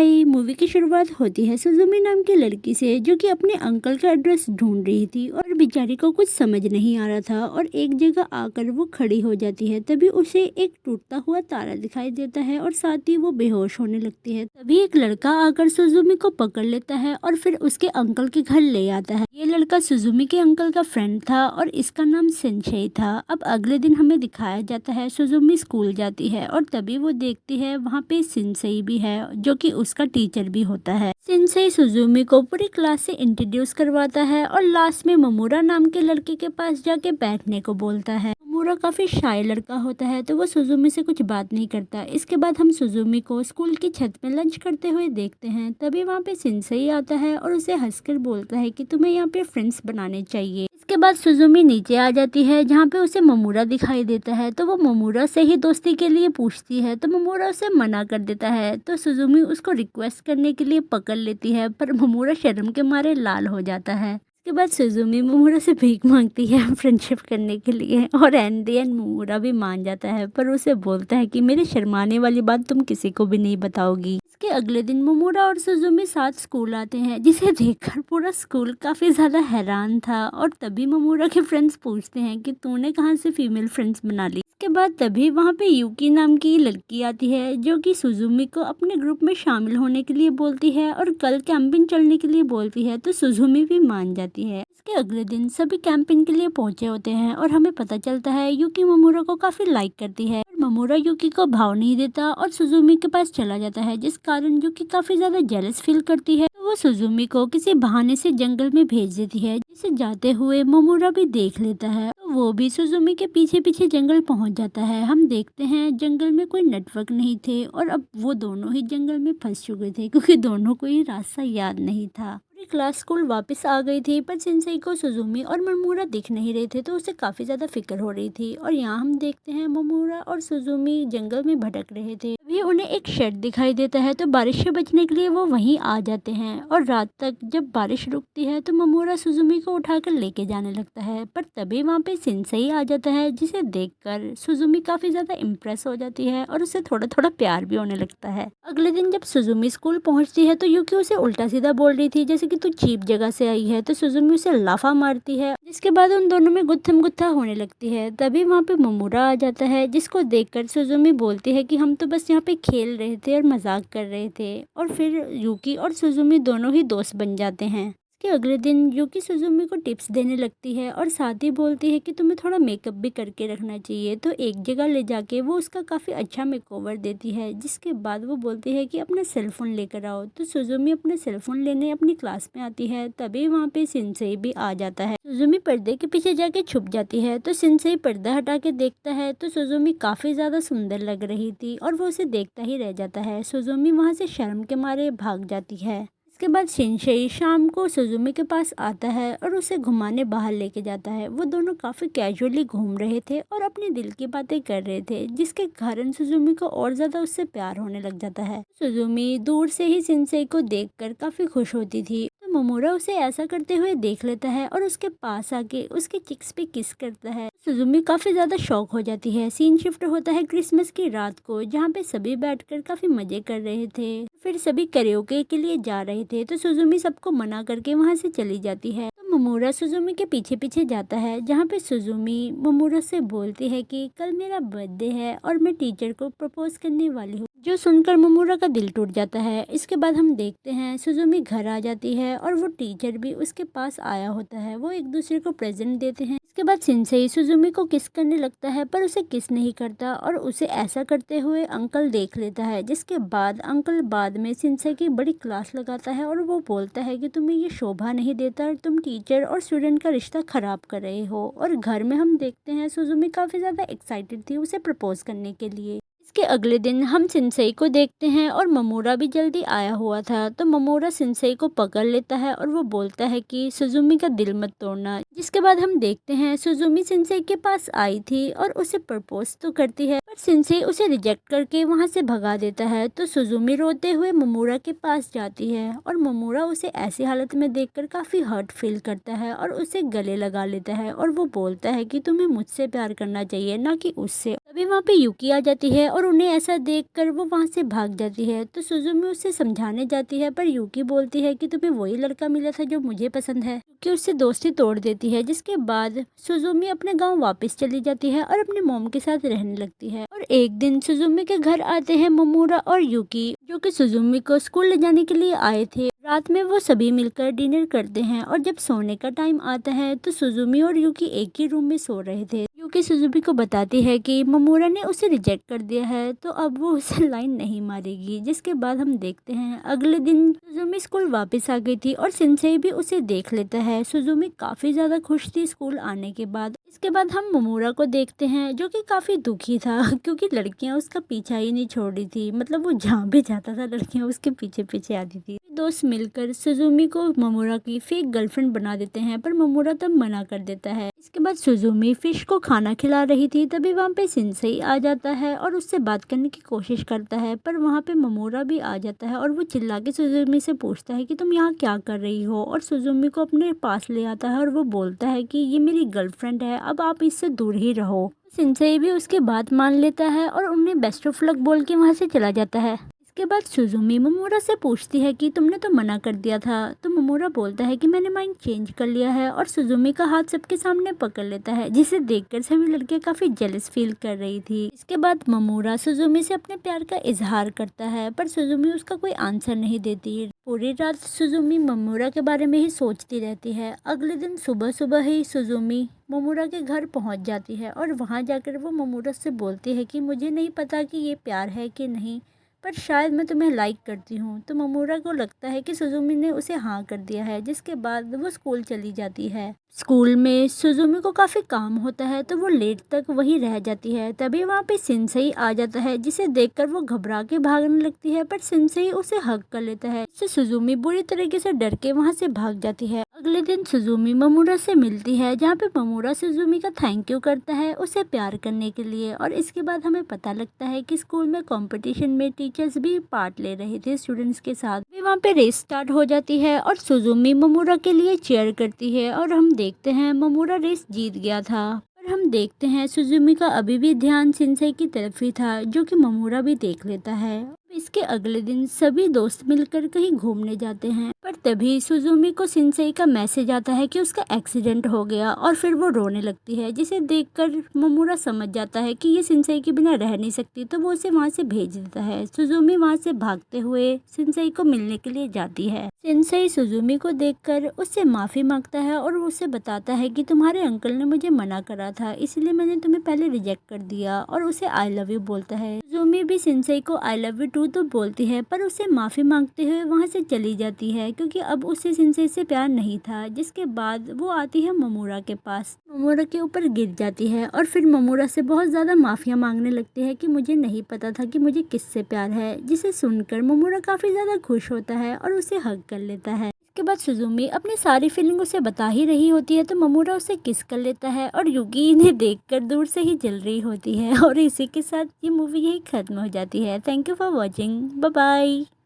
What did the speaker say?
भाई मूवी की शुरुआत होती है सुजुमी नाम की लड़की से जो कि अपने अंकल का एड्रेस ढूंढ रही थी और बेचारी को कुछ समझ नहीं आ रहा था और एक जगह आकर वो खड़ी हो जाती है। तभी उसे एक टूटता हुआ तारा दिखाई देता है और साथ ही वो बेहोश होने लगती है। तभी एक लड़का आकर सुजुमी को पकड़ लेता है और फिर उसके अंकल के घर ले आता है। ये लड़का सुजुमी के अंकल का फ्रेंड था और इसका नाम सेंसेई था। अब अगले दिन हमें दिखाया जाता है सुजुमी स्कूल जाती है और तभी वो देखती है वहाँ पे सेंसेई भी है जो कि उसका टीचर भी होता है। सेंसेई सुजुमी को पूरी क्लास से इंट्रोड्यूस करवाता है और लास्ट में ममूरा नाम के लड़के के पास जाके बैठने को बोलता है। ममूरा काफी शाय लड़का होता है तो वो सुजुमी से कुछ बात नहीं करता। इसके बाद हम सुजुमी को स्कूल की छत में लंच करते हुए देखते हैं। तभी वहाँ पे सेंसेई आता है और उसे हंसकर बोलता है कि तुम्हें यहाँ पे फ्रेंड्स बनाने चाहिए। इसके बाद सुजुमी नीचे आ जाती है जहाँ पे उसे ममूरा दिखाई देता है तो वो ममूरा से ही दोस्ती के लिए पूछती है तो ममूरा उसे मना कर देता है। तो सुजुमी उसको रिक्वेस्ट करने के लिए पकड़ लेती है पर ममूरा शर्म के मारे लाल हो जाता है। इसके बाद सुजुमी ममूरा से भीख मांगती है फ्रेंडशिप करने के लिए और एंड द एंड ममूरा भी मान जाता है पर उसे बोलता है कि मेरे शर्माने वाली बात तुम किसी को भी नहीं बताओगी। इसके अगले दिन ममूरा और सुजुमी साथ स्कूल आते हैं जिसे देखकर पूरा स्कूल काफी ज्यादा हैरान था और तभी ममूरा के फ्रेंड्स पूछते हैं कि तूने कहाँ से फीमेल फ्रेंड्स बना ली। इसके बाद तभी वहाँ पे यूकी नाम की लड़की आती है जो कि सुजुमी को अपने ग्रुप में शामिल होने के लिए बोलती है और कल कैंपिंग चलने के लिए बोलती है तो सुजुमी भी मान जाती है। इसके अगले दिन सभी कैंपिंग के लिए पहुंचे होते हैं और हमें पता चलता है यूकी ममूरा को काफी लाइक करती है। ममूरा यूकी को भाव नहीं देता और सुजुमी के पास चला जाता है जिस कारण यूकी काफी ज्यादा जेलस फील करती है तो वो सुजुमी को किसी बहाने से जंगल में भेज देती है जिसे जाते हुए ममूरा भी देख लेता है तो वो भी सुजुमी के पीछे पीछे जंगल पहुंच जाता है। हम देखते हैं जंगल में कोई नेटवर्क नहीं थे और अब वो दोनों ही जंगल में फंस चुके थे क्योंकि दोनों को ही रास्ता याद नहीं था। क्लास स्कूल वापस आ गई थी पर सेंसेई को सुजुमी और ममूरा दिख नहीं रहे थे तो उसे काफी ज्यादा फिक्र हो रही थी। और यहाँ हम देखते हैं ममूरा और सुजुमी जंगल में भटक रहे थे तभी उन्हें एक शेड दिखाई देता है तो बारिश से बचने के लिए वो वहीं आ जाते हैं और रात तक जब बारिश रुकती है तो ममूरा सुजुमी को उठाकर लेके जाने लगता है पर तभी वहाँ पे सेंसेई आ जाता है जिसे देखकर सुजुमी काफी ज्यादा इम्प्रेस हो जाती है और उसे थोड़ा थोड़ा प्यार भी होने लगता है। अगले दिन जब सुजुमी स्कूल पहुंचती है तो यूकी उसे उल्टा सीधा बोल रही थी जैसे कि तू चीप जगह से आई है तो सुजुमी उसे लाफा मारती है जिसके बाद उन दोनों में गुत्थम गुत्था होने लगती है। तभी वहाँ पे ममूरा आ जाता है जिसको देखकर सुजुमी बोलती है कि हम तो बस यहाँ पे खेल रहे थे और मजाक कर रहे थे और फिर यूकी और सुजुमी दोनों ही दोस्त बन जाते हैं। के अगले दिन यूकी सुजुमी को टिप्स देने लगती है और साथ ही बोलती है कि तुम्हें थोड़ा मेकअप भी करके रखना चाहिए तो एक जगह ले जाके वो उसका काफ़ी अच्छा मेकओवर देती है जिसके बाद वो बोलती है कि अपना सेलफोन लेकर आओ तो सुजुमी अपना सेलफोन लेने अपनी क्लास में आती है। तभी वहाँ पे सेंसेई भी आ जाता है। सुजुमी पर्दे के पीछे जाके छुप जाती है तो सेंसेई पर्दा हटा के देखता है तो सुजुमी काफ़ी ज़्यादा सुंदर लग रही थी और वो उसे देखता ही रह जाता है। सुजुमी वहाँ से शर्म के मारे भाग जाती है। इसके बाद सेंसेई शाम को सुजुमी के पास आता है और उसे घुमाने बाहर लेके जाता है। वो दोनों काफी कैजुअली घूम रहे थे और अपने दिल की बातें कर रहे थे जिसके कारण सुजुमी को और ज्यादा उससे प्यार होने लग जाता है। सुजुमी दूर से ही सेंसेई को देखकर काफी खुश होती थी तो ममूरा उसे ऐसा करते हुए देख लेता है और उसके पास आके उसके चिक्स पे किस करता है। सुजुमी काफी ज्यादा शॉक हो जाती है। सीन शिफ्ट होता है क्रिसमस की रात को जहाँ पे सभी बैठकर काफी मजे कर रहे थे। फिर सभी करियोके के लिए जा रहे थे तो सुजुमी सबको मना करके वहां से चली जाती है तो ममूरा सुजुमी के पीछे पीछे जाता है जहाँ पे सुजुमी ममूरा से बोलती है कि कल मेरा बर्थडे है और मैं टीचर को प्रपोज करने वाली हूँ जो सुनकर ममूरा का दिल टूट जाता है। इसके बाद हम देखते हैं सुजुमी घर आ जाती है और वो टीचर भी उसके पास आया होता है। वो एक दूसरे को प्रेजेंट देते हैं। इसके बाद सेंसेई सुजुमी को किस करने लगता है पर उसे किस नहीं करता और उसे ऐसा करते हुए अंकल देख लेता है जिसके बाद अंकल बाद में सेंसेई की बड़ी क्लास लगाता है और वो बोलता है कि तुम्हें ये शोभा नहीं देता, तुम टीचर और स्टूडेंट का रिश्ता खराब कर रहे हो। और घर में हम देखते हैं सुजुमी काफी ज्यादा एक्साइटेड थी उसे प्रपोज करने के लिए। इसके अगले दिन हम सेंसेई को देखते हैं और ममूरा भी जल्दी आया हुआ था तो ममूरा सेंसेई को पकड़ लेता है और वो बोलता है कि सुजुमी का दिल मत तोड़ना। जिसके बाद हम देखते हैं सुजुमी सेंसेई के पास आई थी और उसे प्रपोज तो करती है पर सिंसे उसे रिजेक्ट करके वहाँ से भगा देता है। तो सुजुमी रोते हुए मोमोरा के पास जाती है और मोमोरा उसे ऐसी हालत में देखकर काफ़ी हर्ट फील करता है और उसे गले लगा लेता है और वो बोलता है कि तुम्हें मुझसे प्यार करना चाहिए, ना कि उससे। तभी वहाँ पे यूकी आ जाती है और उन्हें ऐसा देखकर वो वहाँ से भाग जाती है। तो सुजुमी उसे समझाने जाती है पर यूकी बोलती है कि तुम्हें वही लड़का मिला था जो मुझे पसंद है, कि उससे दोस्ती तोड़ देती है। जिसके बाद सुजुमी अपने गांव वापस चली जाती है और अपने मॉम के साथ रहने लगती है। और एक दिन सुजुमी के घर आते हैं मोमोरा और यूकी, जो कि सुजुमी को स्कूल ले जाने के लिए आए थे। रात में वो सभी मिलकर डिनर करते हैं और जब सोने का टाइम आता है तो सुजुमी और यूकी एक ही रूम में सो रहे थे। यूकी सुजुमी को बताती है कि मोमोरा ने उसे रिजेक्ट कर दिया है, तो अब वो उसे लाइन नहीं मारेगी। जिसके बाद हम देखते हैं अगले दिन सुजुमी स्कूल वापस आ गई थी और सिंसेई भी उसे देख लेता है। सुजुमी काफी ज्यादा खुश थी स्कूल आने के बाद। इसके बाद हम मोमोरा को देखते हैं जो कि काफी दुखी था क्योंकि लड़कियां उसका पीछा ही नहीं छोड़ रही थी। मतलब वो जहाँ भी जाता था लड़कियां उसके पीछे पीछे आती थी। दोस्त मिलकर सुजुमी को मोमोरा की फेक गर्लफ्रेंड बना देते हैं पर मोमोरा तब मना कर देता है। इसके बाद सुजुमी फिश को खाना खिला रही थी, तभी वहाँ पे सिंसेई आ जाता है और उससे बात करने की कोशिश करता है। पर वहाँ पे मोमोरा भी आ जाता है और वो चिल्ला के सुजुमी से पूछता है कि तुम यहाँ क्या कर रही हो, और सुजुमी को अपने पास ले आता है और वो बोलता है कि ये मेरी गर्लफ्रेंड है, अब आप इससे दूर ही रहो। सिंसेई भी उसकी बात मान लेता है और उन्हें बेस्ट ऑफ लक बोल के वहाँ से चला जाता है। इसके बाद सुजुमी मोमोरा से पूछती है कि तुमने तो मना कर दिया था। तो मोमोरा बोलता है कि मैंने माइंड चेंज कर लिया है और सुजुमी का हाथ सबके सामने पकड़ लेता है, जिसे देखकर सभी लड़कियां काफी जेलस फील कर रही थी। इसके बाद मोमोरा सुजुमी से अपने प्यार का इजहार करता है पर सुजुमी उसका कोई आंसर नहीं देती। पूरी रात सुजुमी मोमोरा के बारे में ही सोचती रहती है। अगले दिन सुबह सुबह ही सुजुमी मोमोरा के घर पहुंच जाती है और वहां जाकर वो मोमोरा से बोलती है कि मुझे नहीं पता कि ये प्यार है कि नहीं, पर शायद मैं तुम्हें लाइक करती हूँ। तो मोमोरा को लगता है कि सुजुमी ने उसे हाँ कर दिया है। जिसके बाद वो स्कूल चली जाती है। स्कूल में सुजुमी को काफ़ी काम होता है तो वो लेट तक वहीं रह जाती है। तभी वहाँ पे सिंसेई आ जाता है, जिसे देखकर वो घबरा के भागने लगती है पर सिंसेई उसे हग कर लेता है, जिससे सुजुमी बुरी तरीके से डर के वहाँ से भाग जाती है। अगले दिन सुजुमी मोमोरा से मिलती है, जहाँ पे मोमोरा सुजुमी का थैंक यू करता है उसे प्यार करने के लिए। और इसके बाद हमें पता लगता है कि स्कूल में कंपटीशन में टीचर्स भी पार्ट ले रहे थे स्टूडेंट्स के साथ। भी वहाँ पे रेस स्टार्ट हो जाती है और सुजुमी मोमोरा के लिए चीयर करती है और हम देखते हैं मोमोरा रेस जीत गया था। पर हम देखते हैं सुजुमी का अभी भी ध्यान सिंसेई की तरफ ही था, जो कि मोमोरा भी देख लेता है। इसके अगले दिन सभी दोस्त मिलकर कहीं घूमने जाते हैं, पर तभी सुजुमी को सिंसेई का मैसेज आता है कि उसका एक्सीडेंट हो गया और फिर वो रोने लगती है, जिसे देखकर मोमोरा समझ जाता है कि ये सिंसेई के बिना रह नहीं सकती, तो वो उसे वहाँ से भेज देता है। सुजुमी वहाँ से भागते हुए सिंसेई को मिलने के लिए जाती है। सिंसेई सुजुमी को देखकर उससे माफी मांगता है और उसे बताता है कि तुम्हारे अंकल ने मुझे मना करा था, इसलिए मैंने तुम्हें पहले रिजेक्ट कर दिया, और उसे आई लव यू बोलता है। सुजुमी भी सिंसेई को आई लव यू टू तो बोलती है, पर उसे माफी मांगते हुए वहाँ से चली जाती है क्योंकि अब उसे सिंसेई से प्यार नहीं था। जिसके बाद वो आती है मोमोरा के पास, मोमोरा के ऊपर गिर जाती है और फिर मोमोरा से बहुत ज्यादा माफिया मांगने लगती है कि मुझे नहीं पता था कि मुझे किससे प्यार है। जिसे सुनकर मोमोरा काफी ज्यादा खुश होता है और उसे हग कर लेता है। इसके बाद सुजुमी अपनी सारी फीलिंग उसे बता ही रही होती है तो मोमोरा उसे किस कर लेता है और युगी इन्हें देखकर दूर से ही जल रही होती है। और इसी के साथ ये मूवी यही खत्म हो जाती है। Thank you for watching, bye bye.